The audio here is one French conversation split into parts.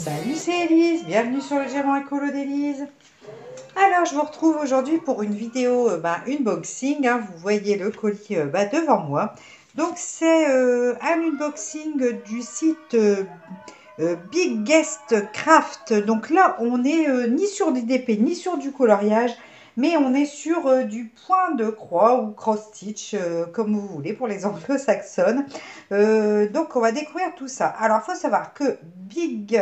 Salut, c'est Elise, bienvenue sur le diamant écolo d'Elise. Alors, je vous retrouve aujourd'hui pour une vidéo unboxing, hein. Vous voyez le colis devant moi. Donc, c'est un unboxing du site Big Guest Craft. Donc là, on est ni sur du DP, ni sur du coloriage, mais on est sur du point de croix ou cross-stitch, comme vous voulez, pour les anglo-saxonnes. Donc, on va découvrir tout ça. Alors, il faut savoir que Big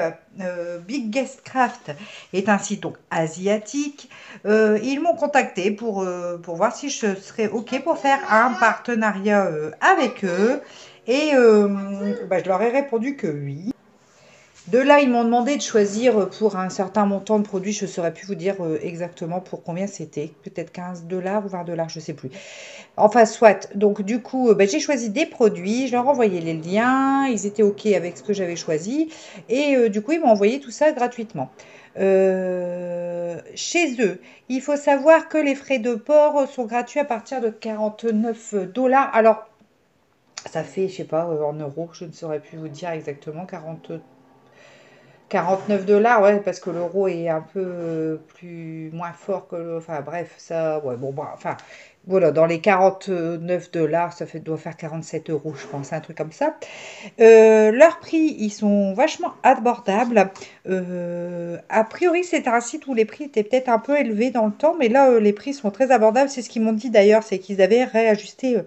Guest Craft est un site donc, asiatique. Ils m'ont contacté pour voir si je serais OK pour faire un partenariat avec eux. Et je leur ai répondu que oui. De là, ils m'ont demandé de choisir pour un certain montant de produits. Je ne saurais plus vous dire exactement pour combien c'était. Peut-être 15 $ ou 20 $, je ne sais plus. Enfin, soit. Donc, du coup, j'ai choisi des produits. Je leur ai envoyé les liens. Ils étaient OK avec ce que j'avais choisi. Et du coup, ils m'ont envoyé tout ça gratuitement. Chez eux, il faut savoir que les frais de port sont gratuits à partir de 49 $. Alors, ça fait, je sais pas, en euros, je ne saurais plus vous dire exactement, 49 $, ouais, parce que l'euro est un peu moins fort que le. Enfin, bref, ça, ouais, bon, bah, enfin, voilà, dans les 49 $, doit faire 47 €, je pense, un truc comme ça. Leurs prix, ils sont vachement abordables. A priori, c'est un site où les prix étaient peut-être un peu élevés dans le temps, mais là, les prix sont très abordables. C'est ce qu'ils m'ont dit d'ailleurs, c'est qu'ils avaient réajusté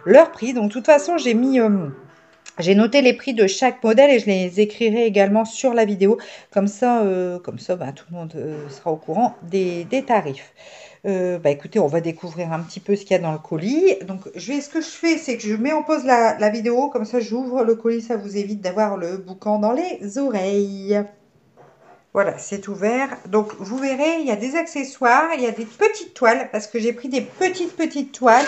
leurs prix. Donc, de toute façon, j'ai noté les prix de chaque modèle et je les écrirai également sur la vidéo. Comme ça, tout le monde sera au courant des tarifs. Écoutez, on va découvrir un petit peu ce qu'il y a dans le colis. Donc, ce que je fais, c'est que je mets en pause la vidéo. Comme ça, j'ouvre le colis. Ça vous évite d'avoir le boucan dans les oreilles. Voilà, c'est ouvert. Donc, vous verrez, il y a des accessoires, il y a des petites toiles, parce que j'ai pris des petites toiles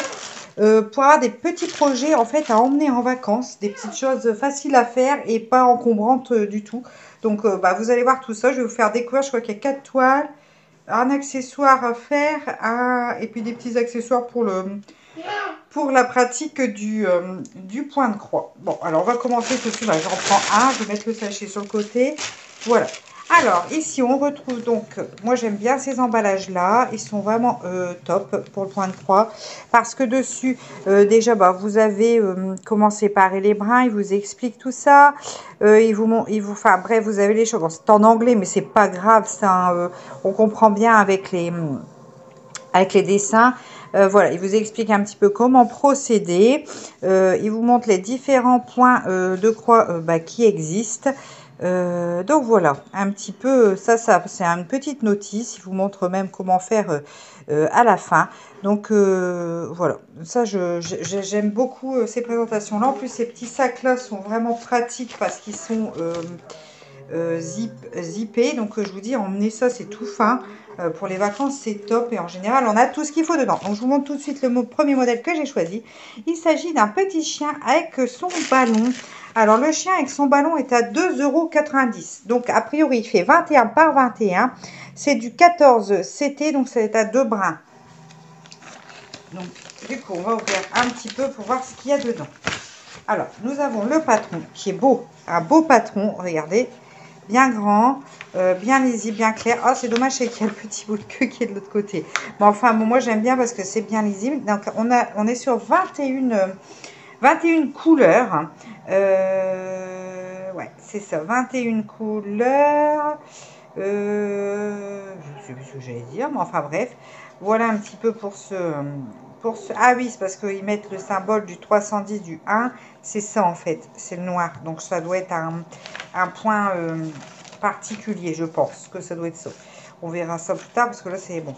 pour avoir des petits projets, en fait, à emmener en vacances. Des petites choses faciles à faire et pas encombrantes du tout. Donc, vous allez voir tout ça. Je vais vous faire découvrir, je crois qu'il y a 4 toiles, un accessoire à faire, et puis des petits accessoires pour la pratique du point de croix. Bon, alors, on va commencer tout de suite. J'en prends un, je vais mettre le sachet sur le côté. Voilà. Alors, ici, on retrouve donc, moi j'aime bien ces emballages-là. Ils sont vraiment top pour le point de croix. Parce que dessus, déjà, vous avez comment séparer les brins. Il vous explique tout ça. Enfin, bref, vous avez les choses. Bon, c'est en anglais, mais c'est pas grave. Ça, on comprend bien avec les dessins. Voilà, il vous explique un petit peu comment procéder. Il vous montre les différents points de croix qui existent. Donc voilà, un petit peu, ça c'est une petite notice. Il vous montre même comment faire à la fin. Donc voilà, ça j'aime beaucoup ces présentations-là. En plus, ces petits sacs-là sont vraiment pratiques parce qu'ils sont zippés. Donc je vous dis, emmener ça, c'est tout fin. Pour les vacances, c'est top. Et en général, on a tout ce qu'il faut dedans. Donc je vous montre tout de suite le premier modèle que j'ai choisi. Il s'agit d'un petit chien avec son ballon. Alors, le chien avec son ballon est à 2,90 €. Donc, a priori, il fait 21 par 21. C'est du 14 CT, donc ça va être à 2 brins. Donc, du coup, on va ouvrir un petit peu pour voir ce qu'il y a dedans. Alors, nous avons le patron qui est beau. Un beau patron, regardez. Bien grand, bien lisible, bien clair. Oh, c'est dommage, c'est qu'il y a le petit bout de queue qui est de l'autre côté. Mais enfin, bon, moi, j'aime bien parce que c'est bien lisible. Donc, on est sur 21 couleurs. Ouais, c'est ça, 21 couleurs. Je ne sais plus ce que j'allais dire, mais enfin bref. Voilà un petit peu pour ce. Ah oui, c'est parce qu'ils mettent le symbole du 310 du 1. C'est ça en fait, c'est le noir. Donc ça doit être un point particulier, je pense que ça doit être ça. On verra ça plus tard parce que là c'est bon.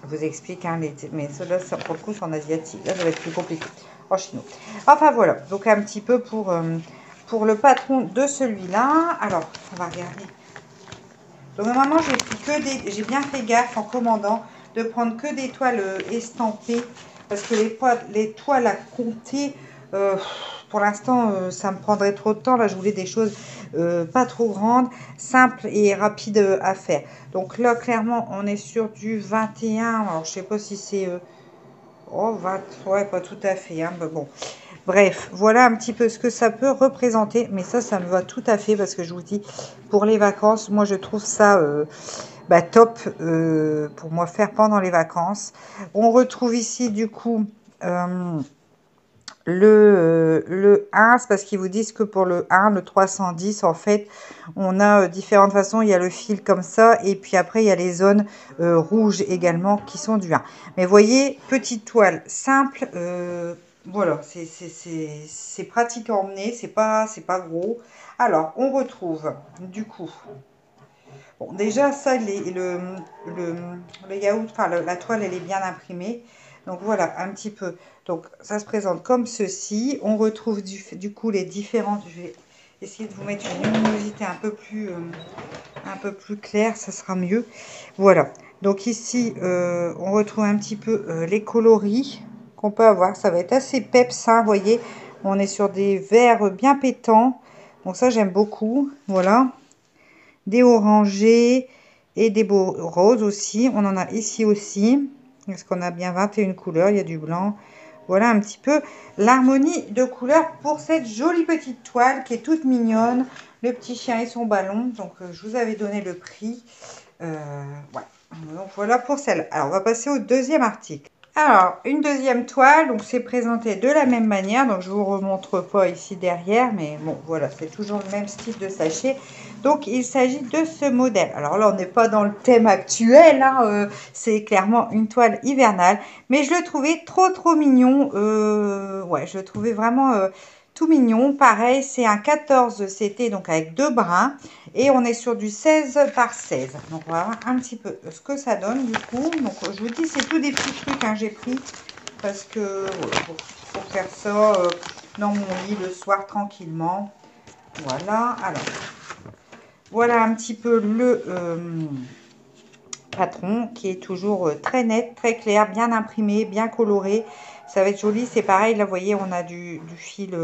Je vous explique, hein, mais ceux-là, pour le coup, c'est en asiatique. Là, ça va être plus compliqué. En chinois. Enfin, voilà. Donc, un petit peu pour le patron de celui-là. Alors, on va regarder. Donc, normalement, j'ai bien fait gaffe en commandant de prendre que des toiles estampées. Parce que les toiles à compter, pour l'instant, ça me prendrait trop de temps. Là, je voulais des choses pas trop grandes, simples et rapides à faire. Donc là, clairement, on est sur du 21. Alors, je sais pas si c'est... oh, 20, ouais, pas tout à fait. Hein, mais bon. Bref, voilà un petit peu ce que ça peut représenter. Mais ça me va tout à fait parce que je vous dis, pour les vacances, moi je trouve ça top pour moi faire pendant les vacances. On retrouve ici du coup le 1, c'est parce qu'ils vous disent que pour le 1, le 310, en fait, on a différentes façons. Il y a le fil comme ça, et puis après, il y a les zones rouges également qui sont du 1. Mais voyez, petite toile simple, voilà, c'est pratique à emmener, c'est pas gros. Alors, on retrouve, du coup, bon, déjà, ça, le yaourt, enfin, la toile, elle est bien imprimée. Donc, voilà, un petit peu. Donc, ça se présente comme ceci. On retrouve du coup les différentes. Je vais essayer de vous mettre une luminosité un peu plus claire, ça sera mieux. Voilà. Donc, ici, on retrouve un petit peu les coloris qu'on peut avoir. Ça va être assez peps, hein, vous voyez. On est sur des verts bien pétants. Donc, ça, j'aime beaucoup. Voilà. Des orangés et des beaux roses aussi. On en a ici aussi. Parce qu'on a bien 21 couleurs. Il y a du blanc. Voilà un petit peu l'harmonie de couleurs pour cette jolie petite toile qui est toute mignonne. Le petit chien et son ballon. Donc, je vous avais donné le prix. Ouais. Donc, voilà pour celle. Alors, on va passer au deuxième article. Alors, une deuxième toile, donc c'est présenté de la même manière, donc je vous remontre pas ici derrière, mais bon, voilà, c'est toujours le même style de sachet. Donc, il s'agit de ce modèle. Alors là, on n'est pas dans le thème actuel, hein, c'est clairement une toile hivernale, mais je le trouvais trop mignon. Ouais, je le trouvais vraiment tout mignon. Pareil, c'est un 14 CT, donc avec deux brins. Et on est sur du 16 par 16. Donc, on va voir un petit peu ce que ça donne, du coup. Donc, je vous dis, c'est tout des petits trucs que j'ai pris. Parce que, voilà, pour faire ça dans mon lit le soir, tranquillement. Voilà. Alors, voilà un petit peu le patron qui est toujours très net, très clair, bien imprimé, bien coloré. Ça va être joli. C'est pareil, là, vous voyez, on a du fil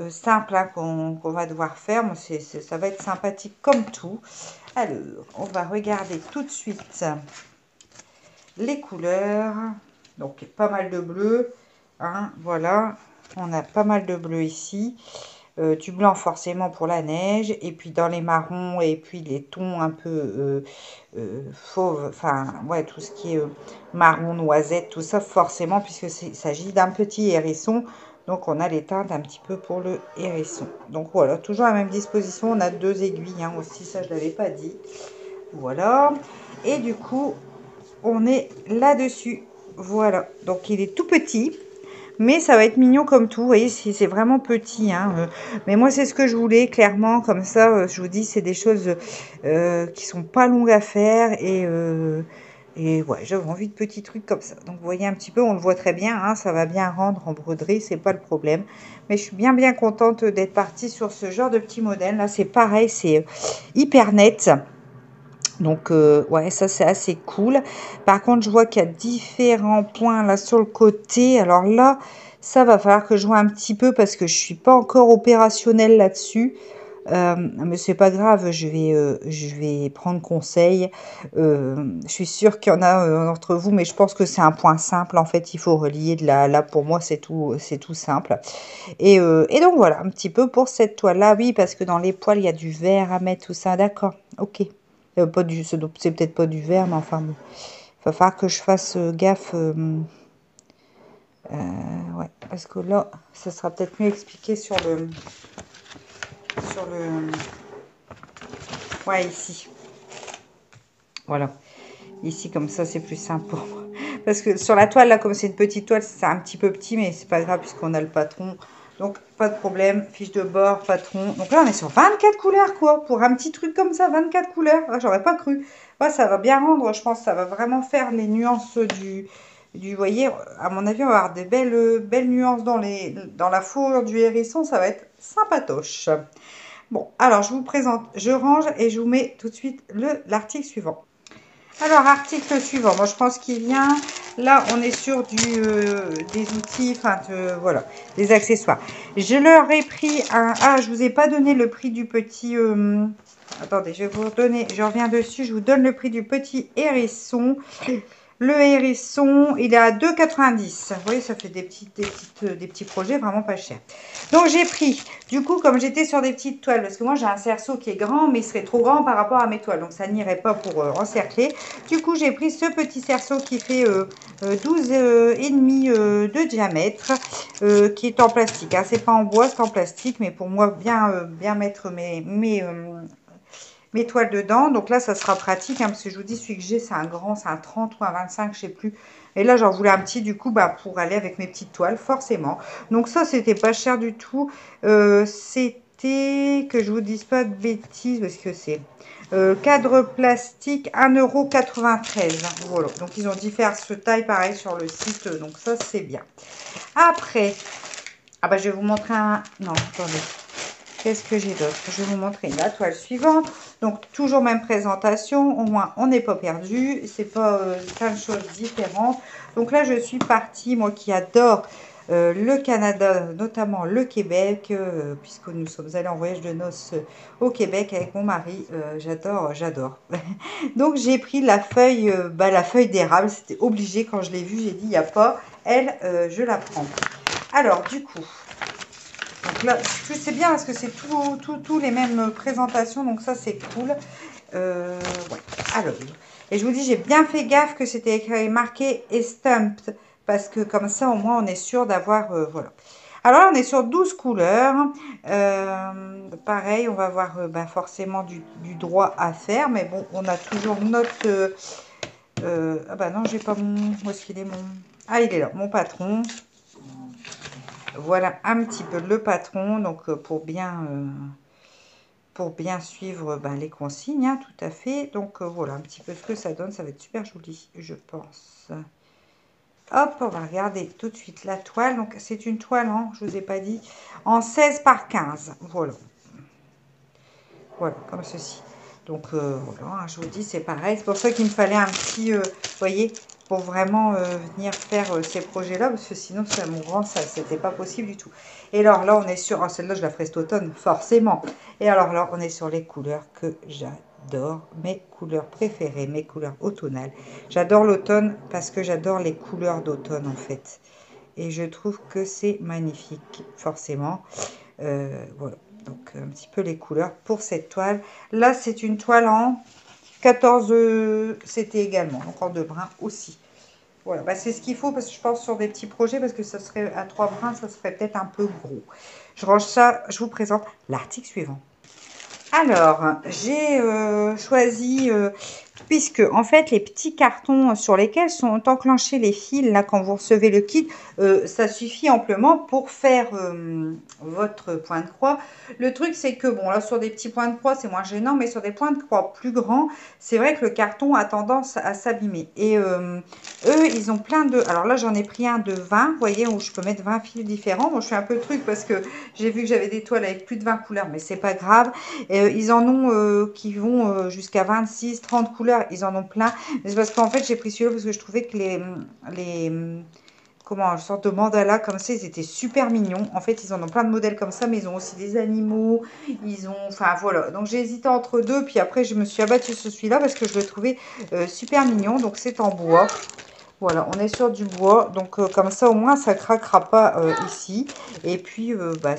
simple hein, qu'on va devoir faire. Ça va être sympathique comme tout. Alors, on va regarder tout de suite les couleurs. Donc, pas mal de bleu. Hein, voilà, on a pas mal de bleu ici. Du blanc forcément pour la neige. Et puis, dans les marrons et puis les tons un peu fauve. Enfin, ouais, tout ce qui est marron, noisette, tout ça forcément, puisque il s'agit d'un petit hérisson. Donc, on a les teintes un petit peu pour le hérisson. Donc, voilà, toujours à la même disposition. On a deux aiguilles hein, aussi, ça, je ne l'avais pas dit. Voilà. Et du coup, on est là-dessus. Voilà. Donc, il est tout petit. Mais ça va être mignon comme tout. Vous voyez, c'est vraiment petit. Hein. Mais moi, c'est ce que je voulais, clairement. Comme ça, je vous dis, c'est des choses qui sont pas longues à faire. Et ouais, j'avais envie de petits trucs comme ça. Donc, vous voyez un petit peu, on le voit très bien. Hein, ça va bien rendre en broderie, c'est pas le problème. Mais je suis bien contente d'être partie sur ce genre de petit modèle. Là, c'est pareil, c'est hyper net. Donc, ouais, ça, c'est assez cool. Par contre, je vois qu'il y a différents points là sur le côté. Alors là, ça va falloir que je vois un petit peu parce que je suis pas encore opérationnelle là-dessus. Mais c'est pas grave, je vais prendre conseil. Je suis sûre qu'il y en a d'entre vous, mais je pense que c'est un point simple. En fait, il faut relier de là pour moi, c'est tout simple. Et donc voilà, un petit peu pour cette toile-là. Oui, parce que dans les poils, il y a du vert à mettre, tout ça. D'accord, ok. Pas c'est peut-être pas du vert, mais enfin, bon. Il va falloir que je fasse gaffe. Ouais, parce que là, ça sera peut-être mieux expliqué sur le... Ouais, ici. Voilà. Ici, comme ça, c'est plus simple pour moi. Parce que sur la toile, là, comme c'est une petite toile, c'est un petit peu petit, mais c'est pas grave puisqu'on a le patron. Donc, pas de problème. Fiche de bord, patron. Donc là, on est sur 24 couleurs, quoi. Pour un petit truc comme ça, 24 couleurs. Ah, j'aurais pas cru. Ouais, ça va bien rendre. Je pense que ça va vraiment faire les nuances vous voyez, à mon avis, on va avoir des belles nuances dans la fourrure du hérisson. Ça va être sympatoche. Bon, alors, je vous présente, je range et je vous mets tout de suite l'article suivant. Alors, article suivant. Moi, je pense qu'il vient. Là, on est sur des outils, enfin, voilà, des accessoires. Je leur ai pris un... Ah, je vous ai pas donné le prix du petit... Attendez, je vais vous donner... Je reviens dessus. Je vous donne le prix du petit hérisson. Le hérisson, il est à 2,90. Vous voyez, ça fait des petits projets vraiment pas chers. Donc, j'ai pris, du coup, comme j'étais sur des petites toiles, parce que moi, j'ai un cerceau qui est grand, mais il serait trop grand par rapport à mes toiles. Donc, ça n'irait pas pour encercler. Du coup, j'ai pris ce petit cerceau qui fait 12 et demi de diamètre, qui est en plastique. Hein. C'est pas en bois, c'est en plastique, mais pour moi, bien mettre mes toiles dedans. Donc là, ça sera pratique, hein, parce que je vous dis, celui que j'ai, c'est un grand, c'est un 30 ou un 25, je sais plus. Et là, j'en voulais un petit, du coup, bah, pour aller avec mes petites toiles, forcément. Donc ça, c'était pas cher du tout. C'était, que je vous dise pas de bêtises, parce que c'est cadre plastique, 1,93 €. Voilà, donc ils ont diverses tailles, pareil, sur le site. Donc ça, c'est bien. Après, ah bah, je vais vous montrer un... Non, attendez. Qu'est-ce que j'ai d'autre? Je vais vous montrer la toile suivante. Donc, toujours même présentation. Au moins, on n'est pas perdu. C'est pas plein de choses différentes. Donc là, je suis partie, moi qui adore le Canada, notamment le Québec, puisque nous sommes allés en voyage de noces au Québec avec mon mari. J'adore. Donc, j'ai pris la feuille d'érable. C'était obligé quand je l'ai vue. J'ai dit, il n'y a pas. Elle, je la prends. Alors, du coup... Donc là, c'est bien parce que c'est tout les mêmes présentations. Donc ça, c'est cool. Ouais. Alors, et je vous dis, j'ai bien fait gaffe que c'était écrit, marqué Estamped. Parce que comme ça, au moins, on est sûr d'avoir... voilà. Alors là, on est sur 12 couleurs. Pareil, on va avoir forcément du droit à faire. Mais bon, on a toujours notre... ah bah non, j'ai pas mon... Où est-ce qu'il est mon... Ah, il est là, mon patron. Voilà un petit peu le patron, donc pour bien suivre les consignes, hein, tout à fait. Donc voilà un petit peu ce que ça donne, ça va être super joli, je pense. Hop, on va regarder tout de suite la toile. Donc c'est une toile, hein, je vous ai pas dit, en 16 par 15. Voilà. Voilà, comme ceci. Donc voilà, hein, je vous dis, c'est pareil. C'est pour ça qu'il me fallait un petit, vous voyez, pour vraiment venir faire ces projets-là, parce que sinon, c'est mon grand, ça, c'était pas possible du tout. Et alors là, on est sur, celle-là, je la ferai cet automne, forcément. Et alors là, on est sur les couleurs que j'adore, mes couleurs préférées, mes couleurs automnales. J'adore l'automne parce que j'adore les couleurs d'automne, en fait. Et je trouve que c'est magnifique, forcément. Voilà. Donc, un petit peu les couleurs pour cette toile. Là, c'est une toile en 14, c'était également, donc en 2 brins aussi. Voilà, c'est ce qu'il faut, parce que je pense sur des petits projets, parce que ça serait à 3 brins, ça serait peut-être un peu gros. Je range ça, je vous présente l'article suivant. Alors, j'ai choisi, puisque en fait les petits cartons sur lesquels sont enclenchés les fils, là quand vous recevez le kit, ça suffit amplement pour faire votre point de croix. Le truc c'est que, bon là sur des petits points de croix c'est moins gênant, mais sur des points de croix plus grands, c'est vrai que le carton a tendance à s'abîmer. Et eux, ils ont plein de... Alors là j'en ai pris un de 20, vous voyez, où je peux mettre 20 fils différents. Bon, je fais un peu le truc parce que j'ai vu que j'avais des toiles avec plus de 20 couleurs, mais c'est pas grave. Ils en ont qui vont jusqu'à 26, 30 couleurs. Ils en ont plein. C'est parce qu'en fait, j'ai pris celui-là parce que je trouvais que comment, une sorte de mandala comme ça, ils étaient super mignons. En fait, ils en ont plein de modèles comme ça, mais ils ont aussi des animaux. Ils ont... Enfin, voilà. Donc, j'ai hésité entre deux. Puis après, je me suis abattue sur celui-là parce que je le trouvais super mignon. Donc, c'est en bois. Voilà, on est sur du bois, donc comme ça au moins ça craquera pas ici. Et puis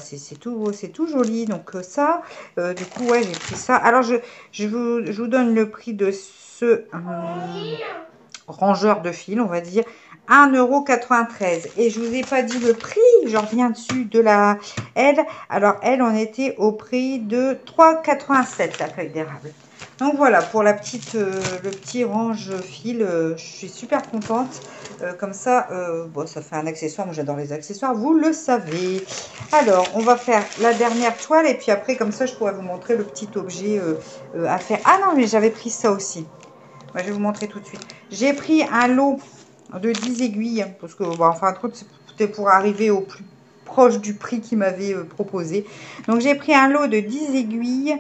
c'est tout joli. Donc ça, du coup ouais j'ai pris ça. Alors je vous donne le prix de ce rangeur de fil, on va dire 1,93 €. Et je vous ai pas dit le prix, je reviens dessus de la elle. Alors elle on était au prix de 3,87 la feuille d'érable. Donc voilà, pour le petit range fil, je suis super contente. Comme ça, ça fait un accessoire. Moi, j'adore les accessoires, vous le savez. Alors, on va faire la dernière toile. Et puis après, comme ça, je pourrais vous montrer le petit objet à faire. Ah non, mais j'avais pris ça aussi. Ouais, je vais vous montrer tout de suite. J'ai pris un lot de 10 aiguilles. Parce que, enfin, c'était pour arriver au plus proche du prix qu'il m'avait proposé. Donc, j'ai pris un lot de 10 aiguilles.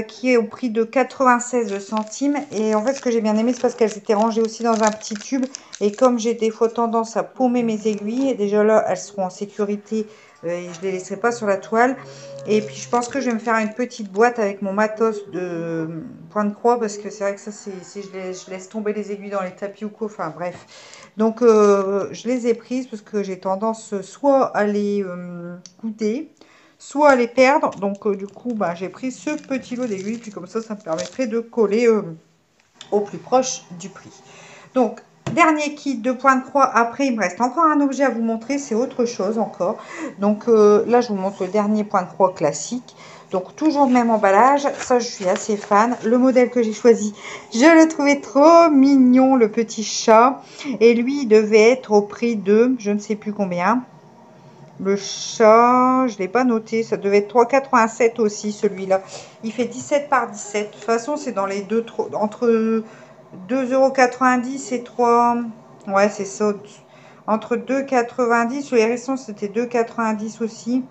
Qui est au prix de 96 centimes. Et en fait, ce que j'ai bien aimé, c'est parce qu'elles étaient rangées aussi dans un petit tube. Et comme j'ai des fois tendance à paumer mes aiguilles, et déjà là, elles seront en sécurité Et je les laisserai pas sur la toile. Et puis je pense que je vais me faire une petite boîte avec mon matos de point de croix parce que c'est vrai que ça, si je laisse tomber les aiguilles dans les tapis ou quoi, enfin bref. Donc je les ai prises parce que j'ai tendance soit à les couder, soit à les perdre. Donc du coup, bah, j'ai pris ce petit lot d'aiguilles, puis comme ça me permettrait de coller au plus proche du prix. Donc, dernier kit de point de croix. Après, il me reste encore un objet à vous montrer. C'est autre chose encore. Donc là, je vous montre le dernier point de croix classique. Donc, toujours le même emballage. Ça, je suis assez fan. Le modèle que j'ai choisi, je le trouvais trop mignon, le petit chat. Et lui, il devait être au prix de, je ne sais plus combien. Le chat, je ne l'ai pas noté. Ça devait être 3,87 aussi, celui-là. Il fait 17 par 17. De toute façon, c'est dans les deux, entre 2,90 € et 3. Ouais, c'est ça. Entre 2,90. Sur les restants, c'était 2,90 € aussi.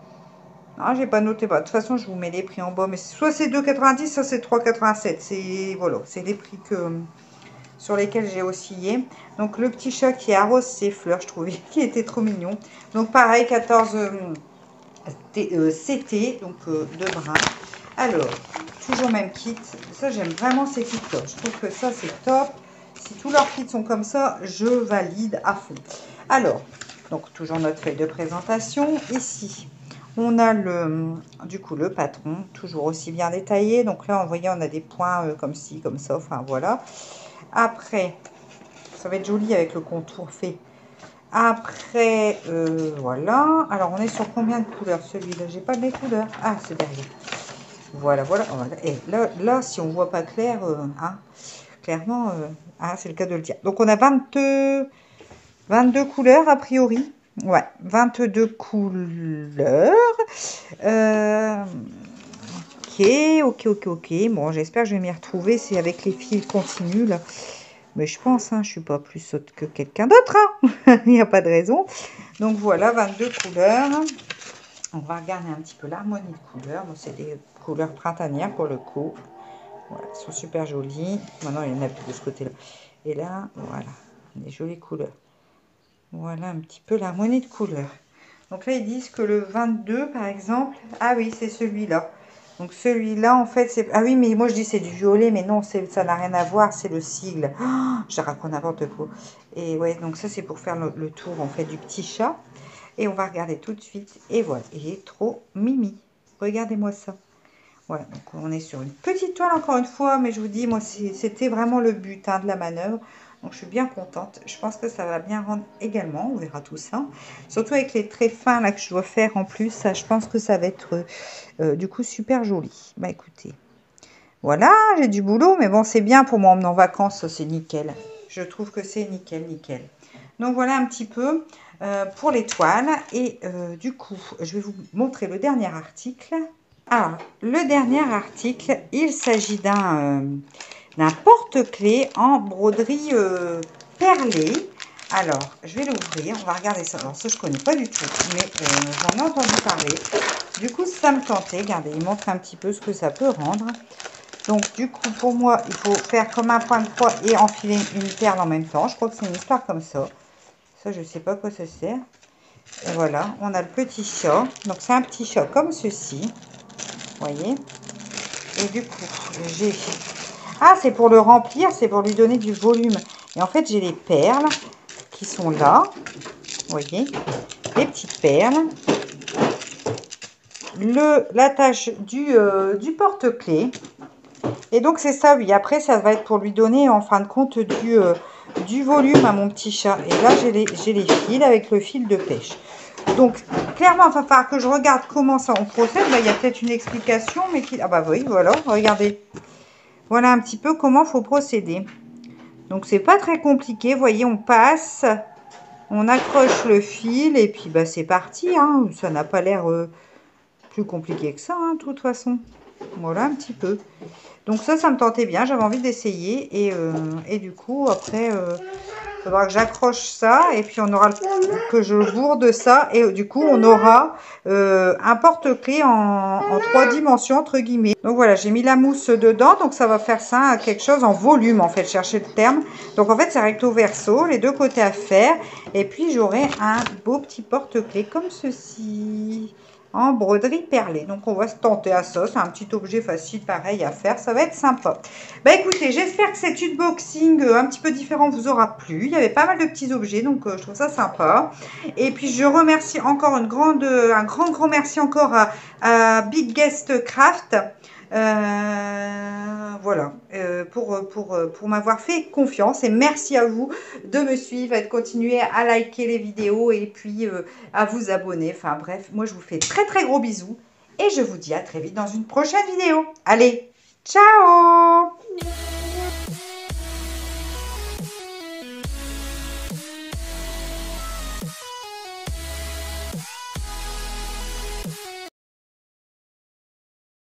Ah, j'ai pas noté. Bah, de toute façon, je vous mets les prix en bas. Mais soit c'est 2,90, soit c'est 3,87. C'est voilà, c'est les prix sur lesquels j'ai oscillé. Donc, le petit chat qui arrose ses fleurs, je trouvais qu'il était trop mignon. Donc, pareil, 14 CT, donc de brun. Alors, toujours même kit. Ça, j'aime vraiment ces kits-là. Je trouve que ça, c'est top. Si tous leurs kits sont comme ça, je valide à fond. Alors, donc toujours notre feuille de présentation. Ici, on a du coup le patron, toujours aussi bien détaillé. Donc là, vous voyez, on a des points comme ci, comme ça. Enfin, voilà. Après, ça va être joli avec le contour fait. Après, voilà. Alors, on est sur combien de couleurs celui-là? J'ai pas les couleurs. Ah, c'est derrière. Voilà, voilà. Et là, si on voit pas clair, hein, clairement, c'est le cas de le dire. Donc, on a 22 couleurs, a priori. Ouais, 22 couleurs. Ok. Bon, j'espère que je vais m'y retrouver. C'est avec les fils continus, là. Mais je pense, hein, je suis pas plus sotte que quelqu'un d'autre. Hein. Il n'y a pas de raison. Donc, voilà, 22 couleurs. On va regarder un petit peu l'harmonie de couleurs. Bon, c'est des couleurs printanières pour le coup. Voilà, elles sont super jolies. Maintenant, il y en a plus de ce côté-là. Et là, voilà, des jolies couleurs. Voilà un petit peu l'harmonie de couleurs. Donc là, ils disent que le 22, par exemple... Ah oui, c'est celui-là. Donc celui-là, en fait, c'est... Ah oui, mais moi, je dis c'est du violet, mais non, ça n'a rien à voir, c'est le sigle. Oh, je raconte n'importe quoi. Et ouais, donc ça, c'est pour faire le tour, en fait, du petit chat. Et on va regarder tout de suite. Et voilà, il est trop mimi. Regardez-moi ça. Voilà, donc on est sur une petite toile encore une fois, mais je vous dis, moi, c'était vraiment le but de la manœuvre. Donc, je suis bien contente. Je pense que ça va bien rendre également. On verra tout ça. Surtout avec les traits fins là que je dois faire en plus. Ça, je pense que ça va être du coup super joli. Bah écoutez, voilà, j'ai du boulot, mais bon, c'est bien pour moi emmener en vacances. C'est nickel. Je trouve que c'est nickel, nickel. Donc, voilà un petit peu pour les toiles. Et du coup, je vais vous montrer le dernier article. Alors, le dernier article, il s'agit d'un porte-clés en broderie perlée. Alors, je vais l'ouvrir, on va regarder ça. Alors, ça, je ne connais pas du tout, mais j'en ai entendu parler. Du coup, ça me tentait. Regardez, il montre un petit peu ce que ça peut rendre. Donc, du coup, pour moi, il faut faire comme un point de croix et enfiler une perle en même temps. Je crois que c'est une histoire comme ça. Ça, je ne sais pas quoi ça sert. Et voilà, on a le petit chat. Donc, c'est un petit chat comme ceci. Vous voyez? Et du coup, j'ai... Ah, c'est pour le remplir, c'est pour lui donner du volume. Et en fait, j'ai les perles qui sont là. Vous voyez? Les petites perles. L'attache du porte-clés. Et donc, c'est ça, oui. Après, ça va être pour lui donner, en fin de compte, du volume à mon petit chat. Et là, j'ai les fils avec le fil de pêche. Donc, clairement, il va falloir que je regarde comment ça on procède. Là, il y a peut-être une explication, mais qui... Ah bah oui, voilà, regardez. Voilà un petit peu comment il faut procéder. Donc, c'est pas très compliqué. Vous voyez, on passe, on accroche le fil et puis bah, c'est parti. Hein. Ça n'a pas l'air plus compliqué que ça, hein, de toute façon. Voilà un petit peu. Donc ça me tentait bien. J'avais envie d'essayer. Et du coup, après, Il faudra que j'accroche ça et puis on aura que je bourde ça et du coup on aura un porte-clés en 3 dimensions entre guillemets. Donc voilà, j'ai mis la mousse dedans, donc ça va faire ça quelque chose en volume en fait, chercher le terme. Donc en fait c'est recto verso, les deux côtés à faire et puis j'aurai un beau petit porte-clés comme ceci. En broderie perlée. Donc on va se tenter à ça. C'est un petit objet facile pareil à faire. Ça va être sympa. Bah écoutez, j'espère que cet unboxing un petit peu différent vous aura plu. Il y avait pas mal de petits objets, donc je trouve ça sympa. Et puis je remercie encore un grand merci encore à Big Guest Craft. Voilà, pour m'avoir fait confiance et merci à vous de me suivre et de continuer à liker les vidéos et puis à vous abonner. Enfin bref, moi je vous fais très gros bisous et je vous dis à très vite dans une prochaine vidéo. Allez, ciao!